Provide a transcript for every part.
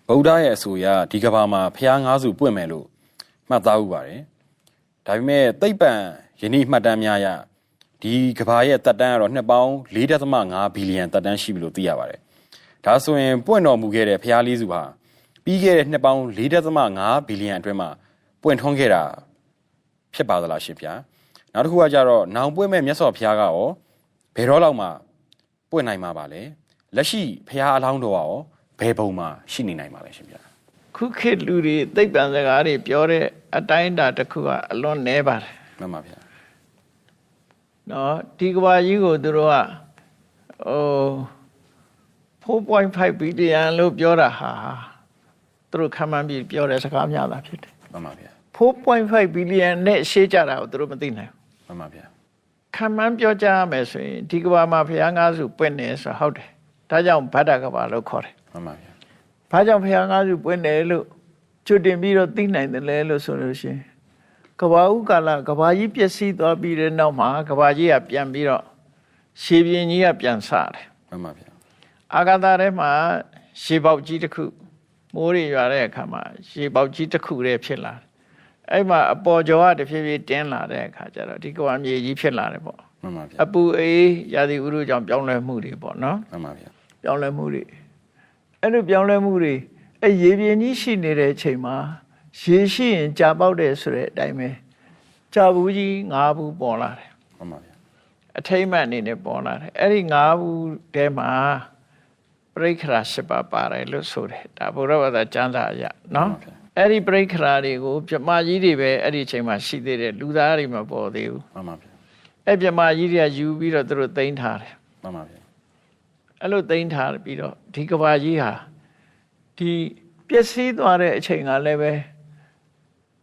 ဗုဒ္ဓရဲ့အဆိုအရဒီကဘာမှာဖျားငါးစုပွင့်မယ်လို့မှတ်သားဥပါတယ်ဒါပေမဲ့သိပ္ပံယနေ့မှတ်တမ်းများအရဒီကဘာရဲ့တက်တန်းကတော့နှစ်ပေါင်း 4.5 ဘီလီယံတက်တန်းရှိပြီလို့သိရပါတယ်ဒါဆိုရင်ပွင့်တော်မူခဲ့တဲ့ဖျားလေးစုဟာပြီးခဲ့တဲ့နှစ်ပေါင်း 4.5 ဘီလီယံအတွင်းမှာပွင့်ထွန်းခဲ့တာဖြစ်ပါသလားရှင်ဗျာနောက်တစ်ခုကကြတော့နောင်ပွင့်မဲ့မြတ်စွာဘုရားကရောဘယ်တော့လောက်မှပွင့်နိုင်မှာပါလဲလက်ရှိဘုရားအလောင်းတော်ကရောဘယ်ပုံမှာရှိနေနိုင်ပါလဲရှင်ဗျာခုခေတ်လူတွေသိပ္ပံစကားတွေပြောတဲ့အတိုင်းအတာတစ်ခုကအလွန်နည်းပါတယ်မှန်ပါဗျာနော်ဒီကဘာကြီးကိုသူတို့က4.5 ဘီလီယံလို့ပြောတာဟာသူတို့ခံမှန်းပြီးပြောတဲ့စကားများတာဖြစ်တယ်မှန်ပါဗျာ4.5 ဘီလီယံနဲ့ရှေ့ကြတာကိုသူတို့မသိနိုင်ဘူးမှန်ပါဗျာခံမှန်းပြောကြရမယ်ဆိုရင်ဒီကဘာမှာဘုရားငါးစုပွင့်နေဆိုဟုတ်တယ်ဒါကြောင့်ဗဒ္ဒကဘာလို့ခေါ်တယ်မှန်ပါဗျာဘာကြောင့်ဘုရားငါးစုပွင့်တယ်လို့ချွတ်တင်ပြီးတော့သိနိုင်တယ်လဲလို့ဆိုလို့ရှိရင်ကဘာဥကာလကဘာကြီးပျက်စီးသွားပြီးတဲ့နောက်မှာကဘာကြီးကပြန်ပြီးတော့ရှေးပြင်းကြီးကပြန်ဆတယ်မှန်ပါဗျာအာဂါသထဲမှာရှေးပေါက်ကြီးတစ်ခုမိုးတွေရွာတဲ့အခါမှာရှေးပေါက်ကြီးတစ်ခုတည်းဖြစ်လာတယ်အဲ့မှာအပေါ်ကျော်ကတဖြည်းဖြည်းတင်းလာတဲ့အခါကျတော့ဒီကဘာမြေကြီးဖြစ်လာတယ်ပေါ့မှန်ပါဗျာအပူအေးရာသီဥတုကြောင့်ပြောင်းလဲမှုတွေပေါ့နော်မှန်ပါဗျာပြောင်းလဲမှုတွေအဲ့လိုပြောင်းလဲမှုတွေအဲ့ရေပြင်းကြီးရှိနေတဲ့အချိန်မှာရေရှိရင်ကြာပေါက်တယ်ဆိုတဲ့အတိုင်းပဲကြာဘူးကြီး၅ဘူးပေါ်လာတယ်မှန်ပါဗျာအထိမ့်မှန်အနေနဲ့ပေါ်လာတယ်အဲ့ဒီ၅ဘူးထဲမှာပရိခရာ၈ပါးပါတယ်လို့ဆိုတယ်ဒါဘုရားဘာသာကျမ်းစာအရနော်အဲ့ဒီပရိခရာတွေကိုပြမကြီးတွေပဲအဲ့ဒီအချိန်မှာရှိသေးတယ်လူသားတွေမပေါ်သေးဘူးမှန်ပါဗျာအဲ့ပြမကြီးတွေကယူပြီးတော့သူတို့သိမ်းထားတယ်မှန်ပါဗျာအဲ့လိုသိမ်းထားပြီးတော့ဒီကဘာကြီးဟာဒီပျက်စီးသွားတဲ့အချိန်ကလည်းပဲ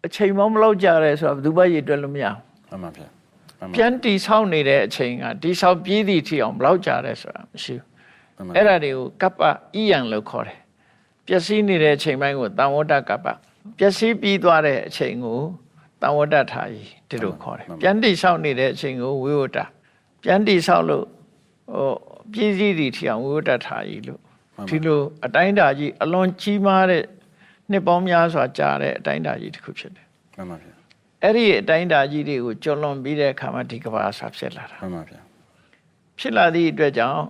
အချိန်မလောက်ကြရဲဆိုတော့ဘယ်သူမှရည်တွက်လို့မရဘူးမှန်ပါဗျာပြန်တီဆောက်နေတဲ့အချိန်ကတီဆောက်ပြည့်သည့်ထီအောင်ဘလောက်ကြရဲဆိုတာမရှိဘူးအဲ့ဒါတွေကိုကပ္ပဣယံလို့ခေါ်တယ်ပျက်စီးနေတဲ့အချိန်ပိုင်းကိုတံဝတ္တကပ္ပပျက်စီးပြီးသွားတဲ့အချိန်ကိုတံဝတ္တထာယီဒီလိုခေါ်တယ်ပြန်တီဆောက်နေတဲ့အချိန်ကိုဝိဝတ္တပြန်တီဆောက်လို့ပြည့်စည်သည့်ထီအောင်ဝိဝတ္တထာယီလို့ဒီလိုအတိုင်းတာကြီးအလွန်ကြီးမားတဲ့နှစ်ပေါင်းများစွာကြာတဲ့အတိုင်းတာကြီးတစ်ခုဖြစ်တယ်မှန်ပါဗျာအဲ့ဒီအတိုင်းတာကြီးတွေကိုကျော်လွန်ပြီးတဲ့အခါမှာဒီကဘာဆာဖြစ်လာတာမှန်ပါဗျာဖြစ်လာသည့်အတွက်ကြောင့်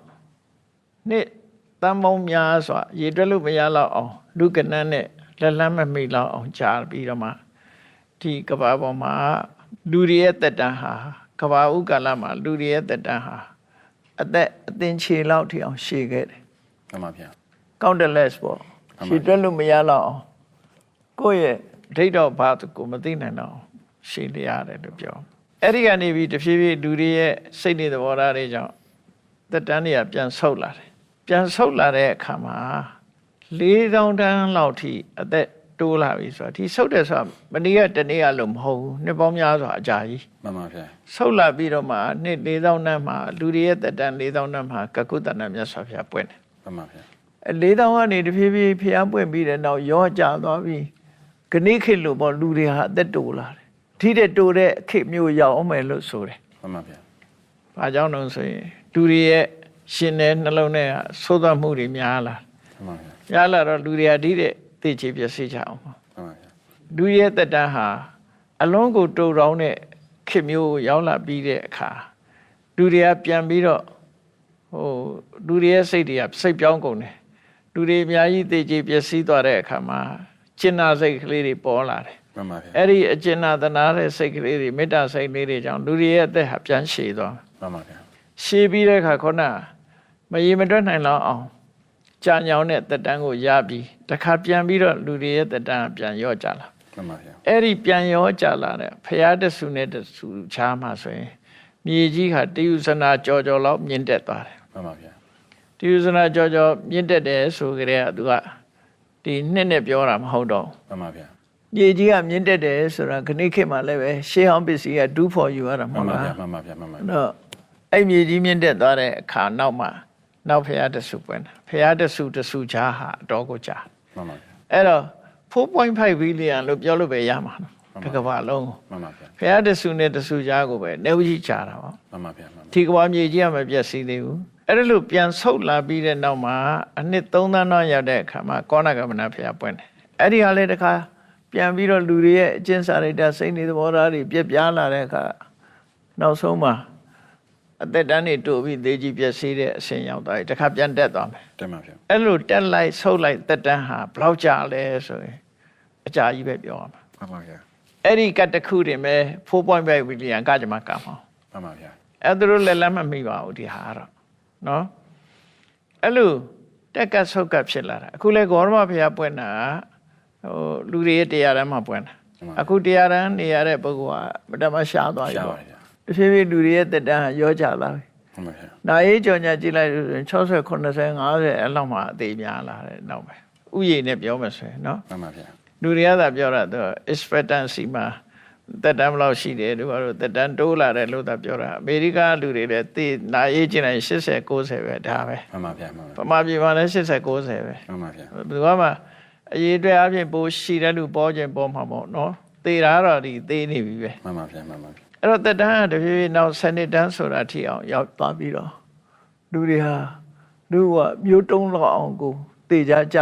နှစ်တန်ပေါင်းများစွာရေတွက်လို့မရတော့အောင်လူကနန်းနဲ့လက်လန်းမမိတော့အောင်ကြာပြီးတော့မှဒီကဘာပေါ်မှာလူတွေရဲ့တက်တန်းဟာကဘာဥကာလမှာလူတွေရဲ့တက်တန်းဟာအသင်ခြေလောက်ထိအောင်ရှည်ခဲ့တယ်မှန်ပါဗျာ countless ပေါ့ရှည်တွက်လို့မရတော့အောင်ကိုယ့်ရဲ့ဒိဋ္ဌောဘာကိုမသိနိုင်တော့ရှည်လျရတယ်လို့ပြောအဲ့ဒီကနေပြီးတဖြည်းဖြည်းလူတွေရဲ့စိတ်တွေသဘောထားတွေကြောင့်တက်တန်းတွေကပြန်ဆုတ်လာတယ်ပြန်ဆုတ်လာတဲ့အခါမှာ4000 တန်းလောက်ထိအသက်တိုးလာပြီဆိုတာဒီဆုတ်တယ်ဆိုတာမနေ့ကတနေ့ကလို့မဟုတ်ဘူးနှစ်ပေါင်းများစွာအကြာကြီးမှန်ပါဗျာဆုတ်လာပြီးတော့မှနှစ်4000 တန်းမှာလူတွေရဲ့တက်တန်း4000 တန်းမှာကကုတ္တနာမြတ်စွာဘုရားပွင့်တယ်မှန်ပါဗျာ4000ကနေတဖြည်းဖြည်းဘုရားပွင့်ပြီးတဲ့နောက်ရောကျသွားပြီးခဏိခေတ်လို့ပေါ့လူတွေဟာအသက်တိုးလာတယ်ထိတဲ့တိုးတဲ့ခေတ်မျိုးရောက်အောင်မယ်လို့ဆိုတယ်မှန်ပါဗျာဘာကြောင့်လဲဆိုရင်လူတွေရဲ့ရှင်တဲ့နှလုံးထဲကသိုးသွက်မှုတွေများလာမှန်ပါဗျာများလာတော့လူတွေကဒီတဲ့သိချေပြစီကြအောင်မှန်ပါဗျာလူရဲ့တက်တန်းဟာအလုံးကိုတူတောင်းတဲ့ခေတ်မျိုးရောက်လာပြီးတဲ့အခါလူတွေကပြန်ပြီးတော့လူတွေရဲ့စိတ်တွေကစိတ်ပြောင်းကုန်တယ်လူတွေအများကြီးသိချေပြစီသွားတဲ့အခါမှာကျင်နာစိတ်ကလေးတွေပေါ်လာတယ်မှန်ပါဗျာအဲ့ဒီအကျင်နာသနာတဲ့စိတ်ကလေးတွေမေတ္တာစိတ်လေးတွေကြောင့်လူတွေရဲ့အသက်ဟာပြန်ရှည်သွားမှန်ပါဗျာရှည်ပြီးတဲ့အခါခုနမရေမတွက်နိုင်တော့အောင်ကြာညောင်းတဲ့တက်တန်းကိုရပြီးတခါပြန်ပြီးတော့လူတွေရဲ့တက်တန်းပြန်ရော့ကြလာမှန်ပါဗျာအဲ့ဒီပြန်ရော့ကြလာတဲ့ဖရာတဆူနဲ့တဆူချားမှဆိုရင်မြေကြီးဟာတယုဇနာကြော်လောက်မြင့်တက်သွားတယ်မှန်ပါဗျာတယုဇနာကြော်မြင့်တက်တယ်ဆိုကြတဲ့ကသူကဒီနှစ်နဲ့ပြောတာမဟုတ်တော့မှန်ပါဗျာမြေကြီးကမြင့်တက်တယ်ဆိုတာခဏိခေတ်မှာလည်းပဲရှေးဟောင်းပစ္စည်းကdo for you ရတာမဟုတ်လားမှန်ပါဗျာမှန်ပါတော့အဲ့မြေကြီးမြင့်တက်သွားတဲ့အခါနောက်မှာနောက်ဖရာတဆူပွင့်တာဖရာတဆူချားဟာအတော်ကိုကြာမှန်ပါဗျာအဲ့တော့4.5 ဘီလီယံလို့ပြောလို့ပဲရမှာနော်တစ်ကမ္ဘာလုံးကိုမှန်ပါဗျာဖရာတဆူနဲ့တဆူချားကိုပဲနေဦးကြီးကြာတာပေါ့မှန်ပါဗျာဒီကမ္ဘာမြေကြီးကမပြည့်စည်သေးဘူး အဲ့ဒါလို့ပြန်ဆုတ်လာပြီးတဲ့နောက်မှာအနှစ်3 သန်းတော့ရောက်တဲ့အခါမှာကောဏကမဏဖျားပွင့်တယ်အဲ့ဒီဟာလေတခါပြန်ပြီးတော့လူတွေရဲ့အကျင့်စာရိတ္တစိတ်နေသဘောထားတွေပြက်ပြားလာတဲ့အခါနောက်ဆုံးမှာအသက်တန်းတွေတိုးပြီးသေကြီးပြည့်စည်တဲ့အဆင့်ရောက်သွားပြီတခါပြန်တက်သွားမယ်တင်ပါဗျာအဲ့လိုတက်လိုက်ဆုတ်လိုက်သက်တန်းဟာဘလောက်ကြာလဲဆိုရင်အကြာကြီးပဲပြောရမှာမှန်ပါဗျာအဲ့ဒီကတစ်ခုတင်ပဲ4.5 ဘီလီယံကကြမှာကမှာမှန်ပါဗျာအဲ့ဒါလိုလည်းမမိပါဘူးဒီဟာတော့နော်အဲ့လိုတက်ကဆုတ်ကဖြစ်လာတာအခုလေဂေါရမဘုရားပွင့်တာလူတွေရဲ့တရားတန်းမှာပွင့်တာအခုတရားတန်းနေရတဲ့ပုဂ္ဂိုလ်ကမတမရှားသွားပြီပေါ့တဖြည်းဖြည်းလူတွေရဲ့တက်တန်းရောကြလာပြီမှန်ပါဗျာနာရေးကြော်ညာကြည့်လိုက်လို့ဆိုရင်60 90 50အဲ့လောက်မှအသေးများလာတယ်နောက်ပဲဥယျာဉ်နဲ့ပြောမယ်ဆိုရင်နော်မှန်ပါဗျာလူတွေကသာပြောတာသူ expectancy မှာတက်တန်းဘလောက်ရှိတယ်တို့ကတော့တက်တန်းတိုးလာတယ်လို့သာပြောတာအမေရိကလူတွေလည်းသိနာရေးကျင်တိုင်း80 90ပဲဒါပဲမှန်ပါဗျာမှန်ပါပမာပြည်မှာလည်း80 90ပဲမှန်ပါဗျာဘယ်သူမှအရေးအတွက်အပြင်ပိုးရှိတဲ့လူပေါ်ခြင်းပေါ်မှာပေါ့နော်သေတာတော့ဒီသေနေပြီပဲမှန်ပါဗျာမှန်ပါဗျာအဲ့တော့တက်တန်းတဖြည်းဖြည်းနောက်စနစ်တန်းဆိုတာထိအောင်ရောက်သွားပြီးတော့လူတွေဟာလူကမျိုးတုံးလောက်အောင်ကိုသေကြကြ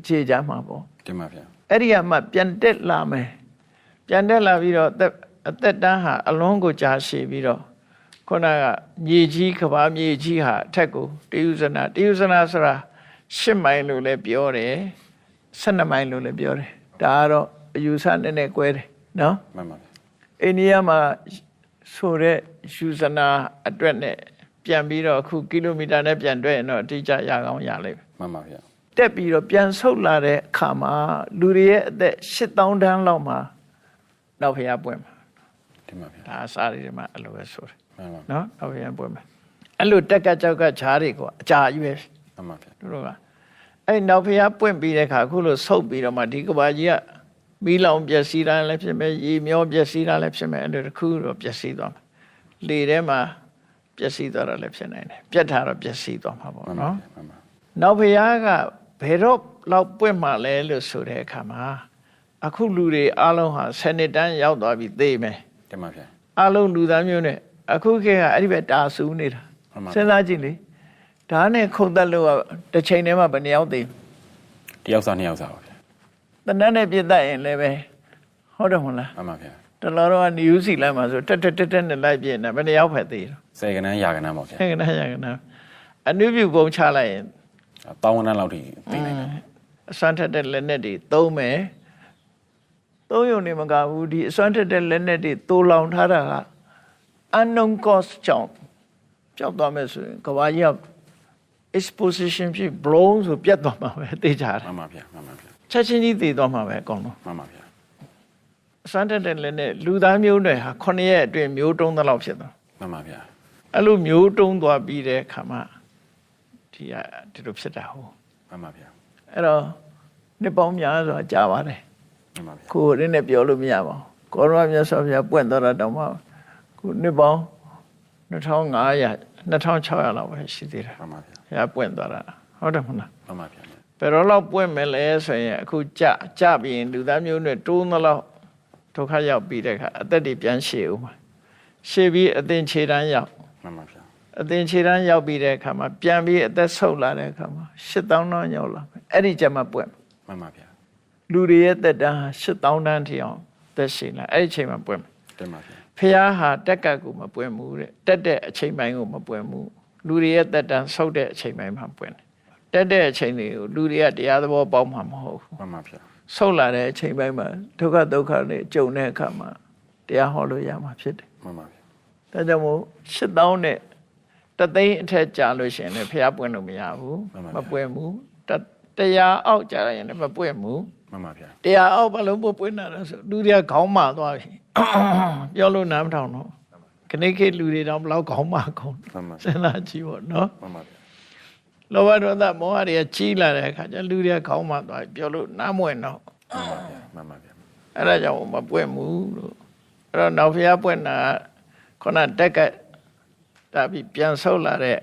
ခြေကြမှာပေါ့တင်ပါဗျာအဲ့ဒီကမှပြန်တက်လာမယ်ပြန်တက်လာပြီးတော့အသက်တန်းဟာအလွန်ကိုကြာရှည်ပြီးတော့ခုနကမြေကြီးကဘာမြေကြီးဟာအထက်ကိုတယုဇနာဆိုတာ10 မိုင်လို့လည်းပြောတယ်12 မိုင်လို့လည်းပြောတယ်ဒါကတော့အယူဆနည်းနည်းကွဲတယ်နော်မှန်ပါဗျာအိန္ဒိယမှာဆိုတဲ့ယူဇနာအတွက်နဲ့ပြန်ပြီးတော့အခုကီလိုမီတာနဲ့ပြန်တွဲရင်တော့အတိအကျရကောင်းရလိမ့်မယ်မှန်ပါဗျာတက်ပြီးတော့ပြန်ဆုတ်လာတဲ့အခါမှာလူတွေရဲ့အသက်8000 တန်းလောက်မှာနောက်ဖျားပွင့်မှာတင်ပါဗျာဒါအစားတွေမှာအဲ့လိုပဲဆိုတယ်မှန်ပါနော်နောက်ဖျားပွင့်မှာအဲ့လိုတက်ကကြောက်ကခြားတွေကိုအကြာကြီးပဲမှန်ပါဗျာတို့ကအဲ့နောက်ဖျားပွင့်ပြီးတဲ့အခါအခုလိုဆုတ်ပြီးတော့မှဒီကဘာကြီးကမီးလောင်ပျက်စီးတာလည်းဖြစ်မယ်ရေမျောပျက်စီးတာလည်းဖြစ်မယ်အဲ့လိုတစ်ခုတော့ပျက်စီးသွားမှာလေထဲမှာပျက်စီးသွားတာလည်းဖြစ်နိုင်တယ်ပြတ်ထားတော့ပျက်စီးသွားမှာပေါ့နော်နောက်ဖျားကဘယ်တော့လောက်ပွင့်မှလဲလို့ဆိုတဲ့အခါမှာအခုလူတွေအားလုံးဟာ10 နှစ်တန်းရောက်သွားပြီသိမယ်တင်ပါဗျာအားလုံးလူသားမျိုးနဲ့အခုခေတ်ကအဲ့ဒီပဲတာဆူနေတာစဉ်းစားကြည့်လေဒါနဲ့ခုန်တက်လို့တစ်ချိန်တည်းမှာဘယ်နှယောက်သိတယောက်စား2ယောက်စားပါဗျာတနတ်နဲ့ပြတ်တတ်ရင်လည်းပဲဟုတ်တယ်မဟုတ်လားမှန်ပါဗျာတလောတော့နယူးစီလမ်းမှာဆိုတက်နဲ့လိုက်ပြည့်နေဘယ်နှယောက်ဖက်သေးတော့10 ကနန်းရာကနန်းပါဗျာ10 ကနန်းရာကနန်းအနုပြုပုံချလိုက်ရင်တောင်းဝန်းလောက်ထိသိနိုင်တယ်အစွမ်းထက်တဲ့လက်နက်တွေသုံးမယ်သုံးရုံနေမကဘူးဒီအစွမ်းထက်တဲ့လက်နက်တွေတိုးလောင်ထားတာက unknown cost ကြောင့်ကြောက်သွားမယ်ဆိုရင်ကဘာကြီးက exposition ဖြစ် blown ဆိုပြတ်သွားမှာပဲသိကြတယ်မှန်ပါဗျာမှန်ပါဗျာချက်ချင်းကြီးသိသွားမှာပဲအကုန်လုံးမှန်ပါဗျာအစွမ်းထက်တဲ့လက်နက်လူသားမျိုးတွေဟာ9 ရက်အတွင်းမျိုးတုံးသလောက်ဖြစ်သွားမှန်ပါဗျာအဲ့လိုမျိုးတုံးသွားပြီးတဲ့အခါမှာဒီလိုဖြစ်တာဟုတ်မှန်ပါဗျာအဲ့တော့နှစ်ပေါင်းများစွာကြာပါတယ်မှန်ပါဗျာကိုယ်ရင်းနဲ့ပြောလို့မရပါဘူးကောရမမြတ်စွာဘုရားပွင့်သွားတာတောင်မှခုနှစ်ပေါင်း2500 2600လောက်ပဲရှိသေးတယ်မှန်ပါဗျာဘုရားပွင့်သွားတာဟုတ်တယ်မဟုတ်လားမှန်ပါဗျာဘယ်တော့လောက်ပွင့်မယ်လဲဆိုရင်အခုကြပြီးရင်လူသားမျိုးနဲ့တိုးသလောက်ဒုက္ခရောက်ပြီးတဲ့အခါအသက်တွေပြန်ရှည်ဦးမှာရှည်ပြီးအသင်ခြေတန်းရောက်မှန်ပါဗျာအသင်ခြေတန်းရောက်ပြီးတဲ့အခါမှာပြန်ပြီးအသက်ဆုတ်လာတဲ့အခါမှာ8000 တန်းရောက်လာမယ်အဲ့ဒီကျမှပွင့်မှန်ပါဗျာလူတွေရဲ့သက်တမ်း8000 တန်းထိအောင်သက်ရှည်လာအဲ့ဒီအချိန်မှာပွင့်တင်ပါဗျာဖះဟာတက်ကတ်ကိုမပွင့်ဘူးတဲ့တက်တဲ့အချိန်ပိုင်းကိုမပွင့်ဘူးလူတွေရဲ့သက်တမ်းဆုတ်တဲ့အချိန်ပိုင်းမှာပွင့်တယ်တက်တဲ့အချိန်တွေကိုလူတွေကတရားသဘောပေါက်မှာမဟုတ်ဘူးမှန်ပါဗျာဆုတ်လာတဲ့အချိန်ပိုင်းမှာဒုက္ခဒုက္ခတွေကြုံတဲ့အခါမှာတရားဟောလို့ရမှာဖြစ်တယ်မှန်ပါဗျာဒါကြောင့်မို့8000နဲ့တသိန်းအထက်ကြာလို့ရှိရင်လည်းဖះပွင့်လို့မရဘူးမပွင့်ဘူးတရားအောက်ကြာရင်လည်းမပွင့်ဘူးမှန်ပါဗျာတရားအောက်ဘလုံးပွင့်တာလဲဆိုလူတွေကခေါင်းမာသွားပြီပြောလို့နားမထောင်တော့ခဏခေတ်လူတွေတော့ဘလောက်ခေါင်းမာကုန်စဉ်းစားကြည့်ပေါ့နော်မှန်ပါဗျာလောဘဒေါသမောဟတွေကကြီးလာတဲ့အခါကျလူတွေကခေါင်းမာသွားပြီပြောလို့နားမဝင်တော့မှန်ပါဗျာအဲ့ဒါကြောင့်မပွင့်ဘူးလို့အဲ့တော့နောက်ဖျားပွင့်တာခုနတက်ကဒါပြီးပြန်ဆုတ်လာတဲ့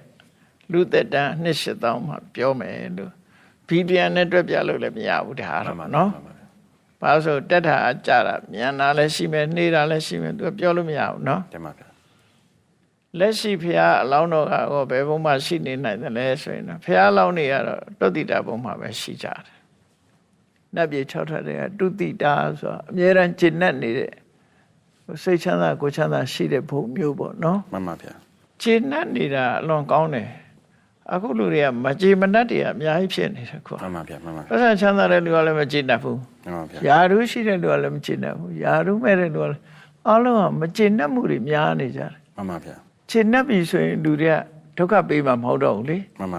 လူသက်တမ်း8000မှာပြောမယ်လို့ဘီလီယံနဲ့တွက်ပြလို့လည်းမရဘူးဒါတော့နော်ဘာလို့ဆိုတက်တာအကြတာမြန်တာလည်းရှိမယ်နှေးတာလည်းရှိမယ်သူပြောလို့မရဘူးနော်တင်ပါဗျာ လက်ရှိဖရာအလောင်းတော်ကဘယ်ဘုံမှာရှိနေနိုင်တယ်လဲဆိုရင်ဖရာအလောင်းတွေကတော့တုတ်တိတာဘုံမှာပဲရှိကြတယ်နတ်ပြည်6ထပ်တွေကတုတိတာဆိုတာအမြဲတမ်းကျင့်တတ်နေတဲ့စိတ်ချမ်းသာကိုယ်ချမ်းသာရှိတဲ့ဘုံမျိုးပေါ့နော် မှန်ပါဗျာ ကျင့်တတ်နေတာအလွန်ကောင်းတယ်အခုလူတွေကမကြေမနတ်တွေကအများကြီးဖြစ်နေတယ်ကွာ မှန်ပါဗျာမှန်ပါ ပတ်စံချမ်းသာတဲ့လူကလည်းမကျေနပ်ဘူး မှန်ပါဗျာ ယာရုရှိတဲ့လူကလည်းမကျေနပ်ဘူးယာရုမဲ့တဲ့လူကလည်းအားလုံးကမကျေနပ်မှုတွေများနေကြတယ် မှန်ပါဗျာ ကျေနပ်ပြီဆိုရင်လူတွေကဒုက္ခပေးမှာမဟုတ်တော့ဘူးလေ မှန်ပါ